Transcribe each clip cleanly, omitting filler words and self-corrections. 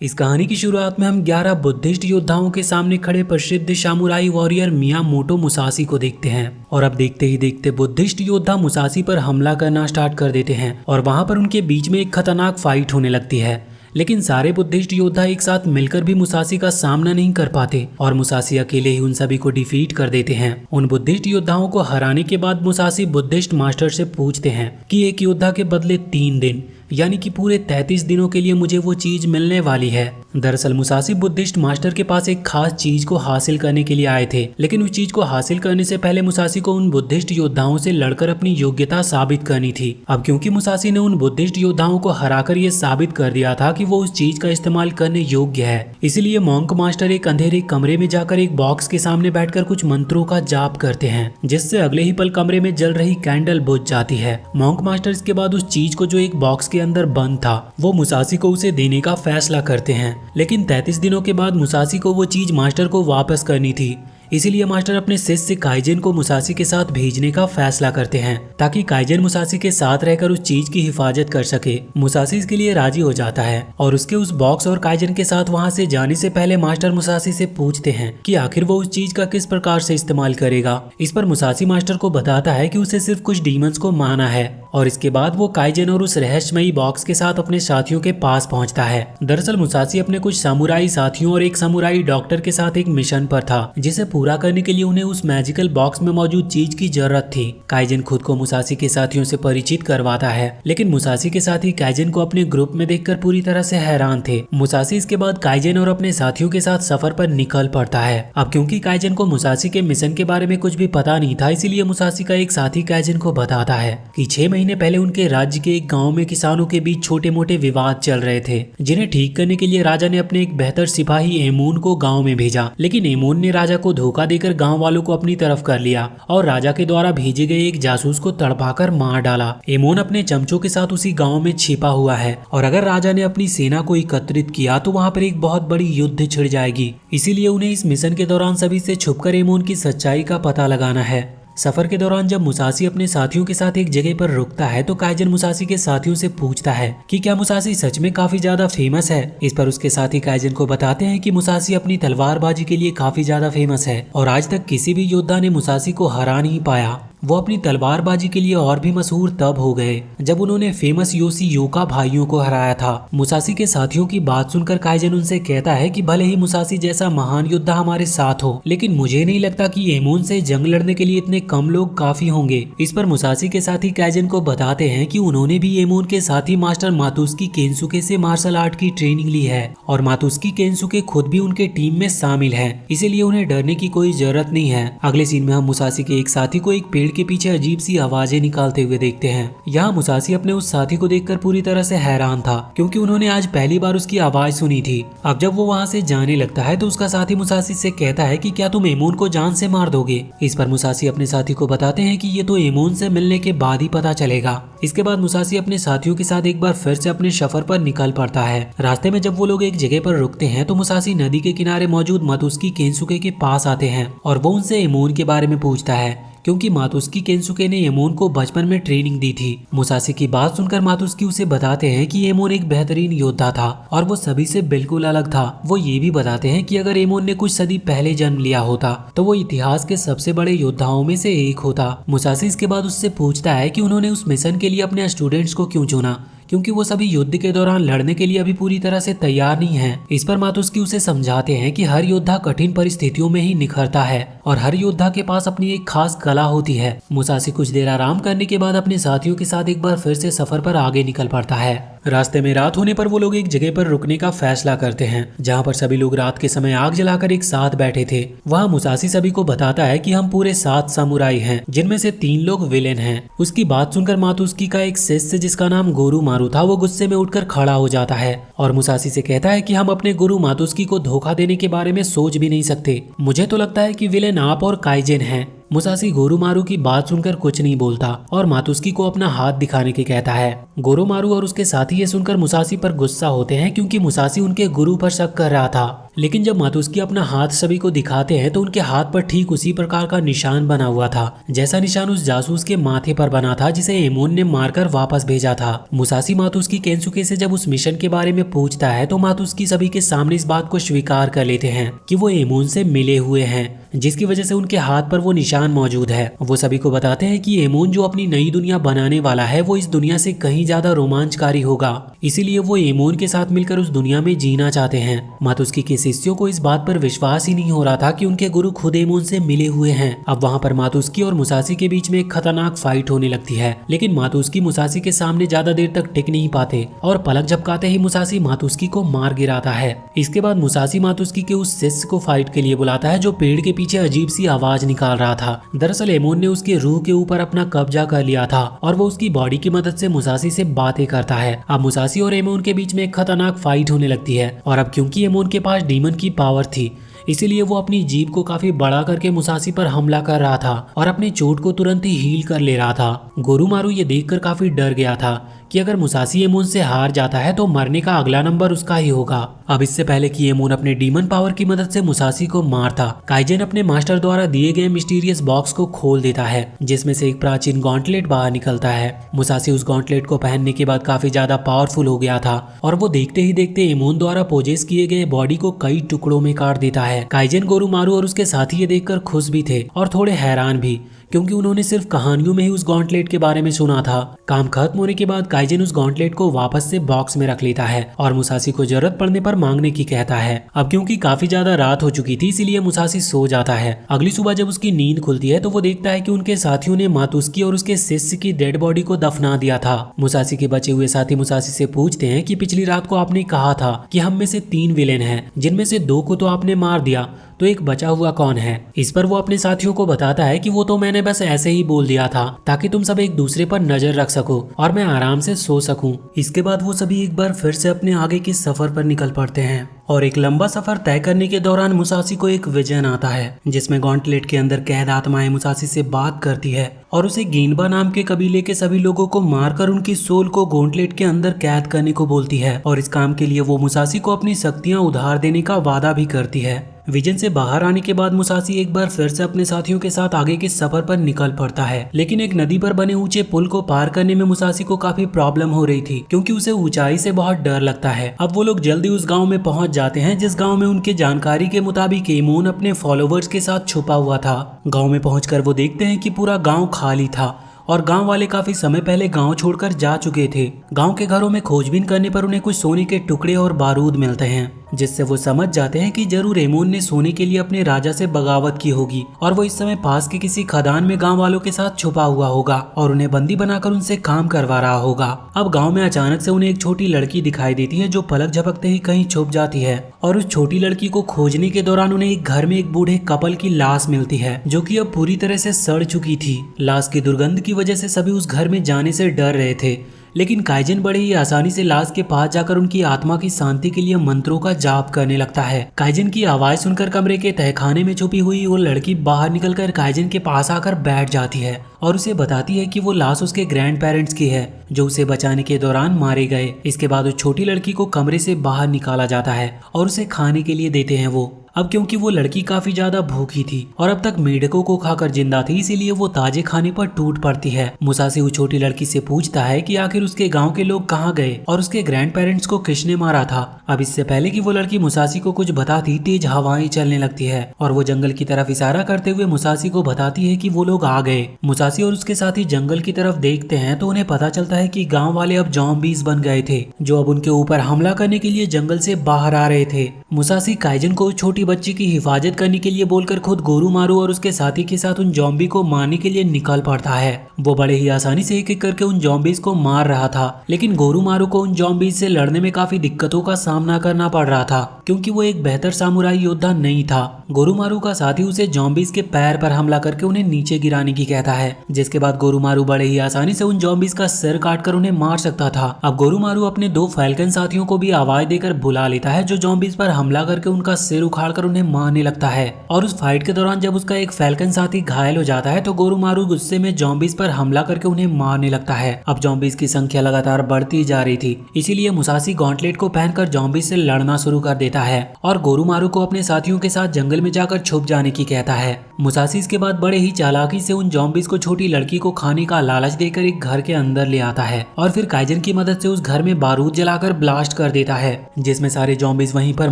इस कहानी की शुरुआत में हम 11 बुद्धिस्ट योद्धाओं के सामने खड़े प्रसिद्ध सामुराई वॉरियर मियामोटो मुसाशी को देखते हैं। और अब देखते ही देखते बुद्धिस्ट योद्धा मुसाशी पर हमला करना स्टार्ट कर देते हैं और वहां पर उनके बीच में एक खतरनाक फाइट होने लगती है। लेकिन सारे बुद्धिस्ट योद्धा एक साथ मिलकर भी मुसाशी का सामना नहीं कर पाते और मुसाशी अकेले ही उन सभी को डिफीट कर देते हैं। उन बुद्धिस्ट योद्धाओं को हराने के बाद मुसाशी बुद्धिस्ट मास्टर से पूछते हैं कि एक योद्धा के बदले 3 दिन यानी कि पूरे 33 दिनों के लिए मुझे वो चीज मिलने वाली है। दरअसल मुसाशी बुद्धिस्ट मास्टर के पास एक खास चीज को हासिल करने के लिए आए थे, लेकिन उस चीज को हासिल करने से पहले मुसाशी को उन बुद्धिस्ट योद्धाओं से लड़कर अपनी योग्यता साबित करनी थी। अब क्योंकि मुसाशी ने उन बुद्धिस्ट योद्धाओं को हराकर ये साबित कर दिया था कि वो उस चीज का इस्तेमाल करने योग्य है, इसीलिए मॉन्क मास्टर एक अंधेरे कमरे में जाकर एक बॉक्स के सामने बैठकर कुछ मंत्रों का जाप करते हैं, जिससे अगले ही पल कमरे में जल रही कैंडल बुझ जाती है। मॉन्क मास्टर इसके बाद उस चीज को जो एक बॉक्स के अंदर बंद था वो मुसाशी को उसे देने का फैसला करते हैं। लेकिन 33 दिनों के बाद मुसाशी को वो चीज मास्टर को वापस करनी थी, इसीलिए मास्टर अपने शिष्य काइजन को मुसाशी के साथ भेजने का फैसला करते हैं ताकि काइजन मुसाशी के साथ रहकर उस चीज की हिफाजत कर सके। मुसाशी इसके लिए राजी हो जाता है और उसके उस बॉक्स और काइजन के साथ वहां से जाने से पहले मास्टर मुसाशी से पूछते हैं कि आखिर वो उस चीज का किस प्रकार से इस्तेमाल करेगा। इस पर मुसाशी मास्टर को बताता है कि उसे सिर्फ कुछ डीमंस को मारना है और इसके बाद वो काइजन और उस रहस्यमयी बॉक्स के साथ अपने साथियों के पास पहुंचता है। दरअसल मुसाशी अपने कुछ सामुराई साथियों और एक सामुराई डॉक्टर के साथ एक मिशन पर था, जिसे पूरा करने के लिए उन्हें उस मैजिकल बॉक्स में मौजूद चीज की जरूरत थी। काइजन खुद को मुसाशी के साथियों से परिचित करवाता है, लेकिन मुसाशी के साथी काइजन को अपने ग्रुप में देखकर पूरी तरह से हैरान थे। मुसाशी इसके बाद काइजन और अपने साथियों के साथ सफर पर निकल पड़ता है। अब क्योंकि काइजन को मुसाशी के मिशन के बारे में कुछ भी पता नहीं था, इसीलिए मुसाशी का एक साथी काइजन को बताता है कि 6 महीने पहले उनके राज्य के एक गाँव में किसानों के बीच छोटे मोटे विवाद चल रहे थे, जिन्हें ठीक करने के लिए राजा ने अपने एक बेहतर सिपाही एमोन को गाँव में भेजा। लेकिन एमोन ने राजा को धोखा देकर गांव वालों को अपनी तरफ कर लिया और राजा के द्वारा भेजे गए एक जासूस को तड़पाकर मार डाला। एमोन अपने चमचों के साथ उसी गांव में छिपा हुआ है और अगर राजा ने अपनी सेना को एकत्रित किया तो वहां पर एक बहुत बड़ी युद्ध छिड़ जाएगी, इसीलिए उन्हें इस मिशन के दौरान सभी से छुपकर एमोन की सच्चाई का पता लगाना है। सफर के दौरान जब मुसाशी अपने साथियों के साथ एक जगह पर रुकता है तो काइजन मुसाशी के साथियों से पूछता है कि क्या मुसाशी सच में काफी ज्यादा फेमस है। इस पर उसके साथी काइजन को बताते हैं कि मुसाशी अपनी तलवारबाजी के लिए काफी ज्यादा फेमस है और आज तक किसी भी योद्धा ने मुसाशी को हरा नहीं पाया। वो अपनी तलवारबाजी के लिए और भी मशहूर तब हो गए जब उन्होंने फेमस योशी योका भाइयों को हराया था। मुसाशी के साथियों की बात सुनकर काइजन उनसे कहता है कि भले ही मुसाशी जैसा महान योद्धा हमारे साथ हो, लेकिन मुझे नहीं लगता कि एमोन से जंग लड़ने के लिए इतने कम लोग काफी होंगे। इस पर मुसाशी के साथी काइजन को बताते हैं कि उन्होंने भी एमोन के साथी मास्टर मातुस्की केनसुके से मार्शल आर्ट की ट्रेनिंग ली है और मातुस्की केनसुके खुद भी उनके टीम में शामिल है, इसीलिए उन्हें डरने की कोई जरूरत नहीं है। अगले सीन में हम मुसाशी के एक साथी को एक पेड़ के पीछे अजीब सी आवाजें निकालते हुए देखते हैं। यहाँ मुसाशी अपने उस साथी को देखकर पूरी तरह से हैरान था, क्योंकि उन्होंने आज पहली बार उसकी आवाज सुनी थी। अब जब वो वहाँ से जाने लगता है तो उसका साथी मुसाशी से कहता है कि क्या तुम एमोन को जान से मार दोगे। इस पर मुसाशी अपने साथी को बताते हैं कि ये तो एमोन से मिलने के बाद ही पता चलेगा। इसके बाद मुसाशी अपने साथियों के साथ एक बार फिर से अपने सफर पर निकल पड़ता है। रास्ते में जब वो लोग एक जगह पर रुकते हैं तो मुसाशी नदी के किनारे मौजूद मातुस्की केनसुके के पास आते हैं और वो उनसे एमोन के बारे में पूछता है, क्योंकि मातुस्की केनसुके ने एमोन को बचपन में ट्रेनिंग दी थी। मुसाशी की बात सुनकर मातुस्की उसे बताते हैं कि एमोन एक बेहतरीन योद्धा था और वो सभी से बिल्कुल अलग था। वो ये भी बताते हैं कि अगर एमोन ने कुछ सदी पहले जन्म लिया होता तो वो इतिहास के सबसे बड़े योद्धाओं में से एक होता। मुसाशी इसके बाद उससे पूछता है कि उन्होंने उस मिशन के लिए अपने स्टूडेंट्स को क्यों चुना, क्योंकि वो सभी युद्ध के दौरान लड़ने के लिए अभी पूरी तरह से तैयार नहीं है। इस पर मातुस्की उसे समझाते हैं कि हर योद्धा कठिन परिस्थितियों में ही निखरता है और हर योद्धा के पास अपनी एक खास कला होती है। मुसाशी कुछ देर आराम करने के बाद अपने साथियों के साथ एक बार फिर से सफर पर आगे निकल पड़ता है। रास्ते में रात होने पर वो लोग एक जगह पर रुकने का फैसला करते हैं, जहाँ पर सभी लोग रात के समय आग जलाकर एक साथ बैठे थे। वहाँ मुसाशी सभी को बताता है कि हम पूरे 7 सामुराई हैं, जिनमें से 3 लोग विलेन हैं। उसकी बात सुनकर मातुस्की का एक शिष्य जिसका नाम गोरू मारू था वो गुस्से में उठकर खड़ा हो जाता है और मुसाशी से कहता है कि हम अपने गुरु मातुस्की को धोखा देने के बारे में सोच भी नहीं सकते। मुझे तो लगता है कि विलेन आप और काइजन हैं। मुसाशी गोरुमारू की बात सुनकर कुछ नहीं बोलता और मातुस्की को अपना हाथ दिखाने के कहता है। गोरुमारू और उसके साथी ये सुनकर मुसाशी पर गुस्सा होते हैं, क्योंकि मुसाशी उनके गुरु पर शक कर रहा था। लेकिन जब मातुस्की अपना हाथ सभी को दिखाते हैं तो उनके हाथ पर ठीक उसी प्रकार का निशान बना हुआ था जैसा निशान उस जासूस के माथे पर बना था जिसे एमोन ने मारकर वापस भेजा था। मुसाशी मातुस्की केंसुके से जब उस मिशन के बारे में पूछता है तो मातुस्की सभी के सामने इस बात को स्वीकार कर लेते हैं कि वो एमोन से मिले हुए हैं, जिसकी वजह से उनके हाथ पर वो निशान मौजूद है। वो सभी को बताते हैं कि एमोन जो अपनी नई दुनिया बनाने वाला है वो इस दुनिया से कहीं ज्यादा रोमांचकारी होगा, इसीलिए वो एमोन के साथ मिलकर उस दुनिया में जीना चाहते हैं। मातुस्की के शिष्यों को इस बात पर विश्वास ही नहीं हो रहा था कि उनके गुरु खुद एमोन से मिले हुए हैं। अब वहाँ पर मातुस्की और मुसाशी के बीच में एक खतरनाक फाइट होने लगती है, लेकिन मातुस्की मुसाशी के सामने ज्यादा देर तक टिक नहीं पाते और पलक झपकाते ही मुसाशी मातुस्की को मार गिराता है। इसके बाद मुसाशी मातुस्की के उस शिष्य को फाइट के लिए बुलाता है जो पेड़ के पीछे अजीब सी आवाज निकाल रहा था। दरअसल एमोन ने उसके रूह के ऊपर अपना कब्जा कर लिया था और वो उसकी बॉडी की मदद से मुसाशी से बातें करता है। अब मुसाशी और एमोन के बीच में एक खतरनाक फाइट होने लगती है और अब क्योंकि एमोन के पास डीमन की पावर थी इसीलिए वो अपनी जीभ को काफी बड़ा करके मुसाशी पर हमला कर रहा था और अपनी चोट को तुरंत ही हील कर ले रहा था। गोरुमारू ये देखकर काफी डर गया था कि अगर मुसाशी एमोन से हार जाता है तो मरने का अगला नंबर उसका ही होगा। अब इससे पहले कि एमोन अपने डीमन पावर की मदद से मुसाशी को मारता, काइजन अपने मास्टर द्वारा दिए गए मिस्टीरियस बॉक्स को खोल देता है जिसमें से एक प्राचीन गॉन्टलेट बाहर निकलता है। मुसाशी उस गॉन्टलेट को पहनने के बाद काफी ज्यादा पावरफुल हो गया था और वो देखते ही देखते एमोन द्वारा पोजेस किए गए बॉडी को कई टुकड़ों में काट देता है। काइजन, गोरुमारू और उसके साथी ये देखकर खुश भी थे और थोड़े हैरान भी, क्योंकि उन्होंने सिर्फ कहानियों में ही उस गॉन्टलेट के बारे में सुना था। काम खत्म होने के बाद काइजन उस गॉन्टलेट को वापस से बॉक्स में रख लेता है और मुसाशी को जरूरत पड़ने पर मांगने की कहता है। अब क्योंकि काफी ज्यादा रात हो चुकी थी इसीलिए मुसाशी सो जाता है। अगली सुबह जब उसकी नींद खुलती है तो वो देखता है कि उनके साथियों ने मातुस्की और उसके शिष्य की डेड बॉडी को दफना दिया था। मुसाशी के बचे हुए साथी मुसाशी से पूछते हैं कि पिछली रात को आपने कहा था कि हम में से 3 विलेन हैं, जिनमें से 2 को तो आपने मार दिया, तो एक बचा हुआ कौन है? इस पर वो अपने साथियों को बताता है कि वो तो मैंने बस ऐसे ही बोल दिया था ताकि तुम सब एक दूसरे पर नजर रख सको और मैं आराम से सो सकूं। इसके बाद वो सभी एक बार फिर से अपने आगे के सफर पर निकल पड़ते हैं और एक लंबा सफर तय करने के दौरान मुसाशी को एक विजन आता है जिसमें गॉन्टलेट के अंदर कैद आत्माएं मुसाशी से बात करती है और उसे गेंडबा नाम के कबीले के सभी लोगों को मारकर उनकी सोल को गॉन्टलेट के अंदर कैद करने को बोलती है और इस काम के लिए वो मुसाशी को अपनी शक्तियां उधार देने का वादा भी करती है। विजन से बाहर आने के बाद मुसाशी एक बार फिर से अपने साथियों के साथ आगे के सफर पर निकल पड़ता है, लेकिन एक नदी पर बने ऊंचे पुल को पार करने में मुसाशी को काफी प्रॉब्लम हो रही थी क्योंकि उसे ऊंचाई से बहुत डर लगता है। अब वो लोग जल्दी उस गांव में पहुंच जाते हैं जिस गांव में उनके जानकारी के मुताबिक एमोन अपने फॉलोवर्स के साथ छुपा हुआ था। गाँव में पहुंचकर वो देखते हैं कि पूरा गाँव खाली था और गांव वाले काफी समय पहले गांव छोड़कर जा चुके थे। गांव के घरों में खोजबीन करने पर उन्हें कुछ सोने के टुकड़े और बारूद मिलते हैं जिससे वो समझ जाते हैं कि जरूर एमोन ने सोने के लिए अपने राजा से बगावत की होगी और वो इस समय पास के किसी खदान में गांव वालों के साथ छुपा हुआ होगा और उन्हें बंदी बनाकर उनसे काम करवा रहा होगा। अब गांव में अचानक से उन्हें एक छोटी लड़की दिखाई देती है जो पलक झपकते ही कहीं छुप जाती है और उस छोटी लड़की को खोजने के दौरान उन्हें एक घर में एक बूढ़े कपल की लाश मिलती है जो कि अब पूरी तरह से सड़ चुकी थी। लाश की दुर्गंध की वजह से सभी उस घर में जाने से डर रहे थे, लेकिन काइजन बड़े ही आसानी से लाश के पास जाकर उनकी आत्मा की शांति के लिए मंत्रों का जाप करने लगता है। काइजन की आवाज सुनकर कमरे के तहखाने में छुपी हुई वो लड़की बाहर निकलकर काइजन के पास आकर बैठ जाती है और उसे बताती है कि वो लाश उसके ग्रैंड पेरेंट्स की है जो उसे बचाने के दौरान मारे गए। इसके बाद उस छोटी लड़की को कमरे से बाहर निकाला जाता है और उसे खाने के लिए देते हैं वो। अब क्योंकि वो लड़की काफी ज्यादा भूखी थी और अब तक मेढकों को खाकर जिंदा थी इसीलिए वो ताजे खाने पर टूट पड़ती है। मुसाशी उस छोटी लड़की से पूछता है कि आखिर उसके गांव के लोग कहाँ गए और उसके ग्रैंड पेरेंट्स को किसने मारा था। अब इससे पहले कि वो लड़की मुसाशी को कुछ बताती तेज हवाएं चलने लगती है और वो जंगल की तरफ इशारा करते हुए मुसाशी को बताती है कि वो लोग आ गए। मुसाशी और उसके साथी जंगल की तरफ देखते हैं तो उन्हें पता चलता है कि गाँव वाले अब ज़ॉम्बीज बन गए थे जो अब उनके ऊपर हमला करने के लिए जंगल से बाहर आ रहे थे। मुसाशी काइजन को छोटी बच्ची की हिफाजत करने के लिए बोलकर खुद गोरुमारू और उसके साथी के साथ उन ज़ॉम्बी को मारने के लिए निकल पड़ता है। वो बड़े ही आसानी से एक एक करके उन ज़ॉम्बीज को मार रहा था, लेकिन गोरुमारू को उन ज़ॉम्बीज से लड़ने में काफी दिक्कतों का सामना करना पड़ रहा था क्योंकि वो एक बेहतर सामुराई योद्धा नहीं था। गोरुमारू का साथी उसे ज़ॉम्बीज के पैर पर हमला करके उन्हें नीचे गिराने की कहता है, जिसके बाद गोरुमारू बड़े ही आसानी से उन ज़ॉम्बीज का सिर काटकर उन्हें मार सकता था। अब गोरुमारू अपने 2 फैल्कन साथियों को भी आवाज देकर बुला लेता है जो ज़ॉम्बीज पर हमला करके उनका सिर उखाड़कर उन्हें मारने लगता है और उस फाइट के दौरान जब उसका एक फैल्कन साथी घायल हो जाता है तो गोरुमारू गुस्से में ज़ॉम्बीज पर हमला करके उन्हें मारने लगता है। अब ज़ॉम्बीज की संख्या लगातार बढ़ती जा रही थी, इसीलिए मुसाशी गॉन्टलेट को पहनकर ज़ॉम्बीज से लड़ना शुरू कर देता देता है और गोरुमारू को अपने साथियों के साथ जंगल में जाकर छुप जाने की कहता है। मुसाशी इसके बाद बड़े ही चालाकी से उन जॉम्बीज को छोटी लड़की को खाने का लालच देकर एक घर के अंदर ले आता है और फिर काइजन की मदद से उस घर में बारूद जलाकर ब्लास्ट कर देता है, जिसमें सारे जॉम्बीज वहीं पर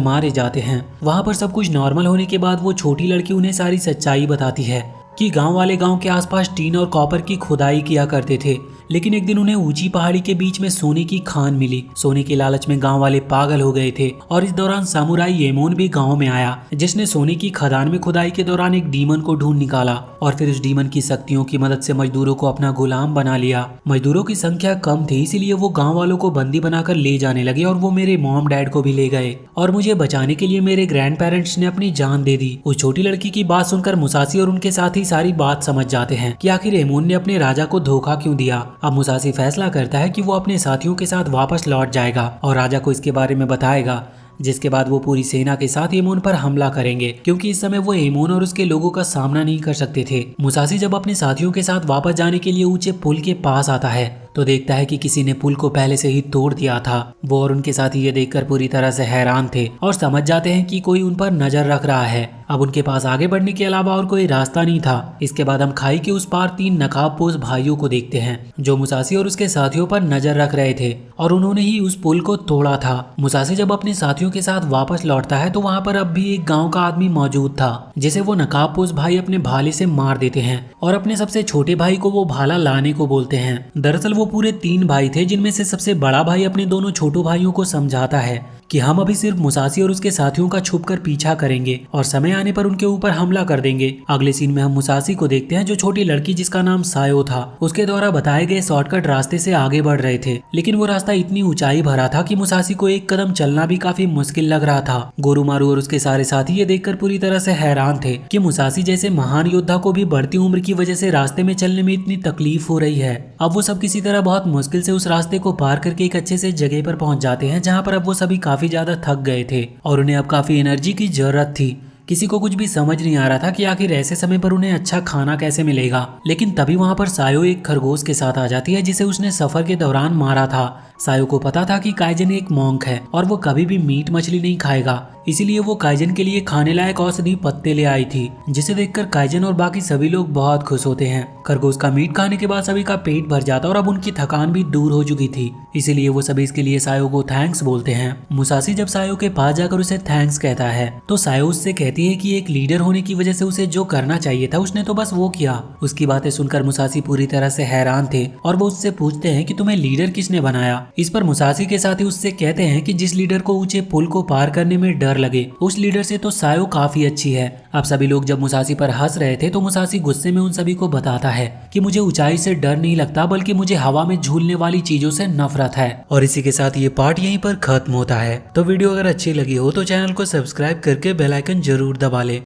मारे जाते हैं। वहाँ पर सब कुछ नॉर्मल होने के बाद वो छोटी लड़की उन्हें सारी सच्चाई बताती है कि गांव वाले गांव के आसपास टीन और कॉपर की खुदाई किया करते थे, लेकिन एक दिन उन्हें ऊंची पहाड़ी के बीच में सोने की खान मिली। सोने के लालच में गांव वाले पागल हो गए थे और इस दौरान सामुराई येमोन भी गांव में आया, जिसने सोने की खदान में खुदाई के दौरान एक डीमन को ढूंढ निकाला और फिर उस डीमन की शक्तियों की मदद से मजदूरों को अपना गुलाम बना लिया। मजदूरों की संख्या कम थी, इसीलिए वो गाँव वालों को बंदी बनाकर ले जाने लगे और वो मेरे मॉम डैड को भी ले गए और मुझे बचाने के लिए मेरे ग्रैंड पेरेंट्स ने अपनी जान दे दी। उस छोटी लड़की की बात सुनकर मुसाशी और उनके साथी सारी बात समझ जाते हैं कि आखिर येमोन ने अपने राजा को धोखा क्यों दिया। अब मुसाशी फैसला करता है कि वो अपने साथियों के साथ वापस लौट जाएगा और राजा को इसके बारे में बताएगा, जिसके बाद वो पूरी सेना के साथ येमोन पर हमला करेंगे, क्योंकि इस समय वो येमोन और उसके लोगों का सामना नहीं कर सकते थे। मुसाशी जब अपने साथियों के साथ वापस जाने के लिए ऊंचे पुल के पास आता है तो देखता है कि किसी ने पुल को पहले से ही तोड़ दिया था। वो और उनके साथी ये देखकर पूरी तरह से हैरान थे और समझ जाते हैं कि कोई उन पर नजर रख रहा है। अब उनके पास आगे बढ़ने के अलावा और कोई रास्ता नहीं था। इसके बाद हम खाई के उस पार 3 नकाबपोश भाइयों को देखते हैं जो मुसाशी और उसके साथियों पर नजर रख रहे थे और उन्होंने ही उस पुल को तोड़ा था। मुसाशी जब अपने साथियों के साथ वापस लौटता है तो वहाँ पर अब भी एक गाँव का आदमी मौजूद था, जिसे वो नकाबपोश भाई अपने भाले से मार देते हैं और अपने सबसे छोटे भाई को वो भाला लाने को बोलते हैं। दरअसल वो पूरे 3 भाई थे, जिनमें से सबसे बड़ा भाई अपने दोनों छोटों भाइयों को समझाता है कि हम अभी सिर्फ मुसाशी और उसके साथियों का छुपकर पीछा करेंगे और समय आने पर उनके ऊपर हमला कर देंगे। अगले सीन में हम मुसाशी को देखते हैं जो छोटी लड़की जिसका नाम सायो था उसके द्वारा बताए गए शॉर्टकट रास्ते से आगे बढ़ रहे थे, लेकिन वो रास्ता इतनी ऊंचाई भरा था कि मुसाशी को एक कदम चलना भी काफी मुश्किल लग रहा था। गोरुमारू और उसके सारे साथी ये देखकर पूरी तरह से हैरान थे कि मुसाशी जैसे महान योद्धा को भी बढ़ती उम्र की वजह से रास्ते में चलने में इतनी तकलीफ हो रही है। अब वो सब किसी तरह बहुत मुश्किल से उस रास्ते को पार करके एक अच्छे से जगह पर पहुंच जाते हैं, जहाँ पर अब वो सभी काफी ज्यादा थक गए थे और उन्हें अब काफी एनर्जी की जरूरत थी। किसी को कुछ भी समझ नहीं आ रहा था कि आखिर ऐसे समय पर उन्हें अच्छा खाना कैसे मिलेगा, लेकिन तभी वहाँ पर सायो एक खरगोश के साथ आ जाती है जिसे उसने सफर के दौरान मारा था। सायो को पता था कि काइजन एक मॉन्क है और वो कभी भी मीट मछली नहीं खाएगा, इसीलिए वो काइजन के लिए खाने लायक औषधि पत्ते ले आई थी, जिसे देखकर काइजन और बाकी सभी लोग बहुत खुश होते हैं। खरगोश का मीट खाने के बाद सभी का पेट भर जाता और अब उनकी थकान भी दूर हो चुकी थी, इसीलिए वो सभी इसके लिए सायो को थैंक्स बोलते हैं। मुसाशी जब सायो के पास जाकर उसे थैंक्स कहता है तो सायो उससे कहती है कि एक लीडर होने की वजह से उसे जो करना चाहिए था उसने तो बस वो किया। उसकी बातें सुनकर मुसाशी पूरी तरह से हैरान थे और वो उससे पूछते हैं कि तुम्हें लीडर किसने बनाया। इस पर मुसाशी के साथी उससे कहते हैं कि जिस लीडर को ऊंचे पुल को पार करने में डर लगे उस लीडर से तो सायो काफी अच्छी है। अब सभी लोग जब मुसाशी पर हंस रहे थे तो मुसाशी गुस्से में उन सभी को बताता है कि मुझे ऊंचाई से डर नहीं लगता, बल्कि मुझे हवा में झूलने वाली चीजों से नफरत है। और इसी के साथ ये पार्ट यहीं पर खत्म होता है। तो वीडियो अगर अच्छी लगी हो तो चैनल को सब्सक्राइब करके बेल आइकन जरूर दबा ले।